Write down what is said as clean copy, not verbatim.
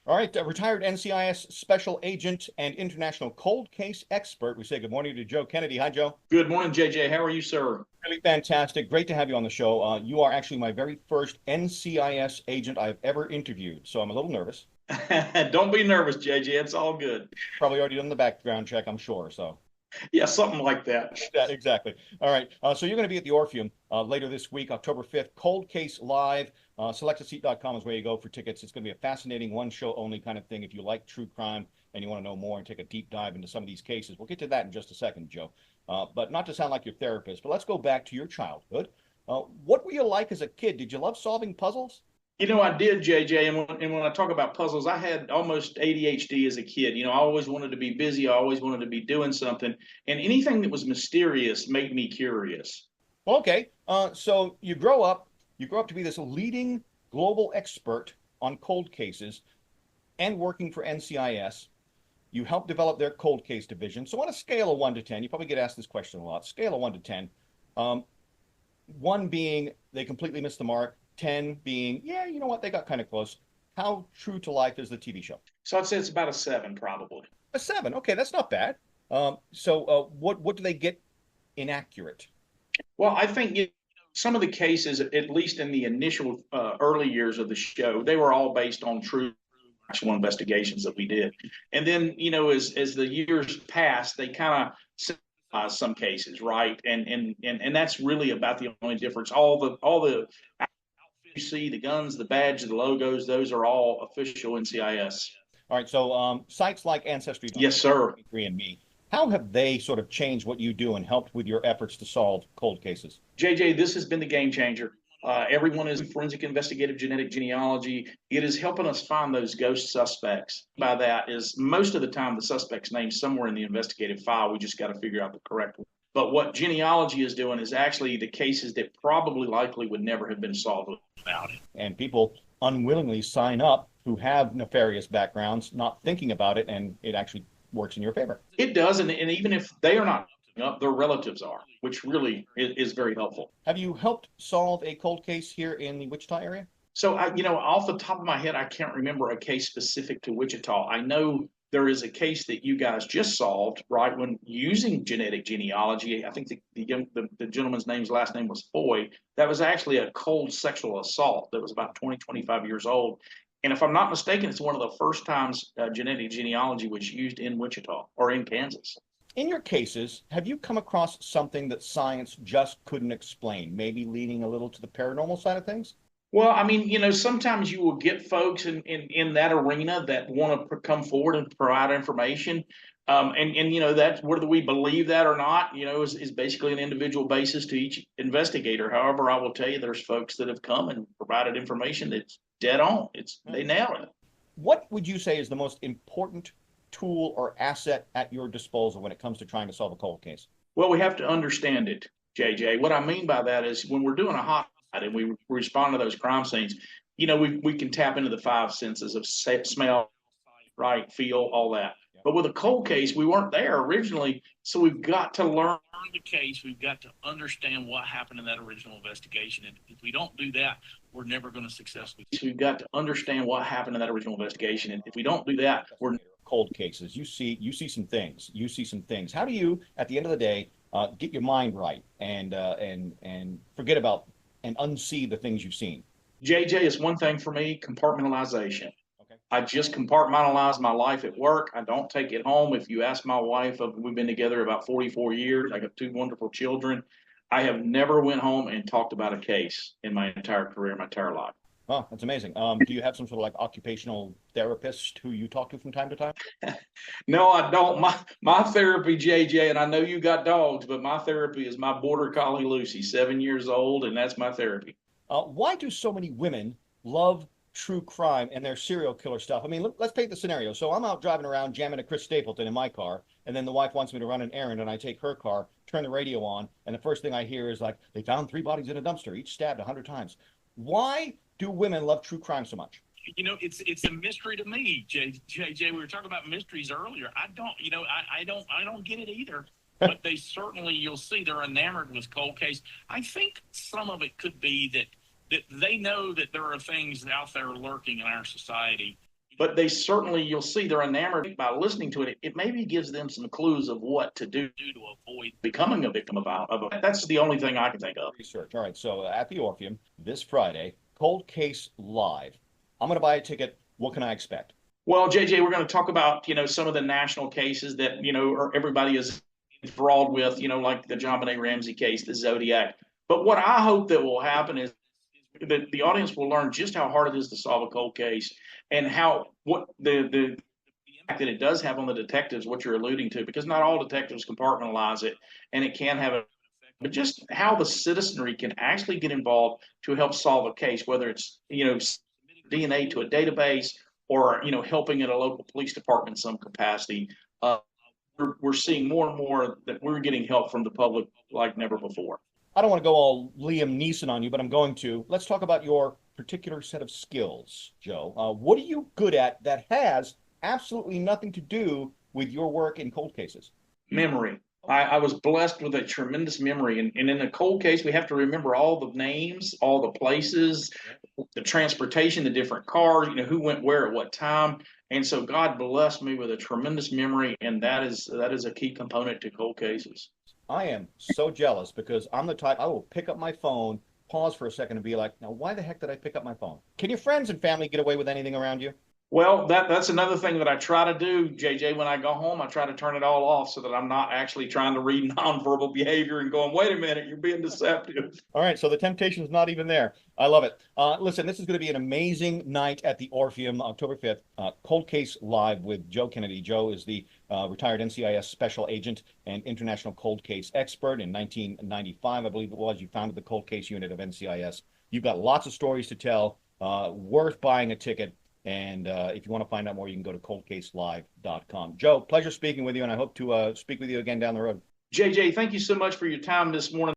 All right, retired NCIS special agent and international cold case expert. We say good morning to Joe Kennedy. Hi, Joe. Good morning, JJ. How are you, sir? Really fantastic. Great to have you on the show. You are actually my very first NCIS agent I've ever interviewed, so I'm a little nervous. Don't be nervous, JJ. It's all good. Probably already done the background check, I'm sure. So, Yeah, something like that. yeah, exactly. All right. So you're going to be at the Orpheum later this week, October 5th. Cold Case Live. Selectaseat.com is where you go for tickets. It's going to be a fascinating one show only kind of thing. If you like true crime and you want to know more and take a deep dive into some of these cases, we'll get to that in just a second, Joe. But not to sound like your therapist, but let's go back to your childhood. What were you like as a kid? Did you love solving puzzles? I did, JJ. And when I talk about puzzles, I had almost ADHD as a kid. I always wanted to be busy. I always wanted to be doing something. And anything that was mysterious made me curious. Well, okay. So you grow up to be this leading global expert on cold cases and working for NCIS. You help develop their cold case division. So on a scale of 1 to 10, you probably get asked this question a lot. Scale of 1 to 10, um, 1 being they completely missed the mark, 10 being, yeah, you know what, they got kind of close. How true to life is the TV show? So I'd say it's about a seven, probably. A 7. Okay, that's not bad. What do they get inaccurate? Well, I think some of the cases, at least in the initial early years of the show, they were all based on true actual investigations that we did. And then, as the years passed, they kind of synthesized some cases, right? And that's really about the only difference. All the you see, the guns, the badge, the logos, those are all official NCIS. All right, so sites like Yes, Ancestry.com, sir. 23andMe, how have they sort of changed what you do and helped with your efforts to solve cold cases? JJ, this has been the game changer. Everyone is forensic investigative genetic genealogy. It is helping us find those ghost suspects. By that is most of the time the suspect's name somewhere in the investigative file. We just got to figure out the correct one. But what genealogy is doing is actually the cases that probably likely would never have been solved without it. And people unwillingly sign up who have nefarious backgrounds, not thinking about it, and it actually works in your favor. It does, and even if they are not up, their relatives are, which really is very helpful. Have you helped solve a cold case here in the Wichita area? So off the top of my head, I can't remember a case specific to Wichita. I know there is a case that you guys just solved, right? When using genetic genealogy, I think the gentleman's last name was Foy. That was actually a cold sexual assault that was about 20, 25 years old. And if I'm not mistaken, it's one of the first times genetic genealogy was used in Wichita or in Kansas. In your cases, have you come across something that science just couldn't explain, maybe leaning a little to the paranormal side of things? Well, I mean, sometimes you will get folks in that arena that want to come forward and provide information. And that's whether we believe that or not, is basically an individual basis to each investigator. However, I will tell you there's folks that have come and provided information that's dead on. They nail it. What would you say is the most important tool or asset at your disposal when it comes to trying to solve a cold case? Well, we have to understand it, JJ. What I mean by that is when we're doing a hot and we respond to those crime scenes, we can tap into the five senses of smell, right, feel, all that. But with a cold case, we weren't there originally, so we've got to learn the case. We've got to understand what happened in that original investigation, and if we don't do that, we're never going to successfully. We've got to understand what happened in that original investigation, and if we don't do that, we're cold cases. You see some things. You see some things. How do you, at the end of the day, get your mind right and forget about and unsee the things you've seen? JJ is one thing for me, compartmentalization. Okay. I just compartmentalize my life at work. I don't take it home. If you ask my wife, we've been together about 44 years. I got two wonderful children. I have never went home and talked about a case in my entire career, my entire life. Oh, that's amazing. Do you have some sort of like occupational therapist who you talk to from time to time? No, I don't. My therapy, JJ, and I know you got dogs, but my therapy is my border collie Lucy, 7 years old, and that's my therapy. Why do so many women love true crime and their serial killer stuff? I mean, let's paint the scenario. So I'm out driving around jamming a Chris Stapleton in my car, and then the wife wants me to run an errand, and I take her car, turn the radio on, and the first thing I hear is like, they found 3 bodies in a dumpster, each stabbed 100 times. Why do women love true crime so much? It's a mystery to me, JJ. We were talking about mysteries earlier. I don't get it either. But they certainly, you'll see, they're enamored with cold case. I think some of it could be that they know that there are things out there lurking in our society. but they certainly, you'll see they're enamored by listening to it. It maybe gives them some clues of what to do to avoid becoming a victim of a. That's the only thing I can think of. Research. All right. So at the Orpheum this Friday, Cold Case Live. I'm going to buy a ticket. What can I expect? Well, JJ, we're going to talk about, some of the national cases that, everybody is enthralled with, like the John Benet Ramsey case, the Zodiac. But what I hope that will happen is that the audience will learn just how hard it is to solve a cold case and what the impact that it does have on the detectives, what you're alluding to, because not all detectives compartmentalize it, and it can have a, but just how the citizenry can actually get involved to help solve a case, whether it's, DNA to a database or, helping at a local police department in some capacity. We're seeing more and more that we're getting help from the public like never before. I don't want to go all Liam Neeson on you, but I'm going to. Let's talk about your particular set of skills, Joe. What are you good at that has absolutely nothing to do with your work in cold cases? Memory. I was blessed with a tremendous memory. And in a cold case, we have to remember all the names, all the places, the transportation, the different cars, who went where at what time. And so God blessed me with a tremendous memory, and that is a key component to cold cases. I am so jealous because I'm the type I will pick up my phone, pause for a second, and be like, now, why the heck did I pick up my phone? Can your friends and family get away with anything around you? Well, that's another thing that I try to do, JJ. When I go home, I try to turn it all off so that I'm not actually trying to read nonverbal behavior and going, wait a minute, you're being deceptive. All right, so the temptation's not even there. I love it. Listen, this is going to be an amazing night at the Orpheum, October 5th. Cold Case Live with Joe Kennedy. Joe is the retired NCIS special agent and international cold case expert. In 1995, I believe it was, you founded the cold case unit of NCIS. You've got lots of stories to tell, worth buying a ticket. And if you want to find out more, you can go to coldcaselive.com. Joe, pleasure speaking with you, and I hope to speak with you again down the road. JJ, thank you so much for your time this morning.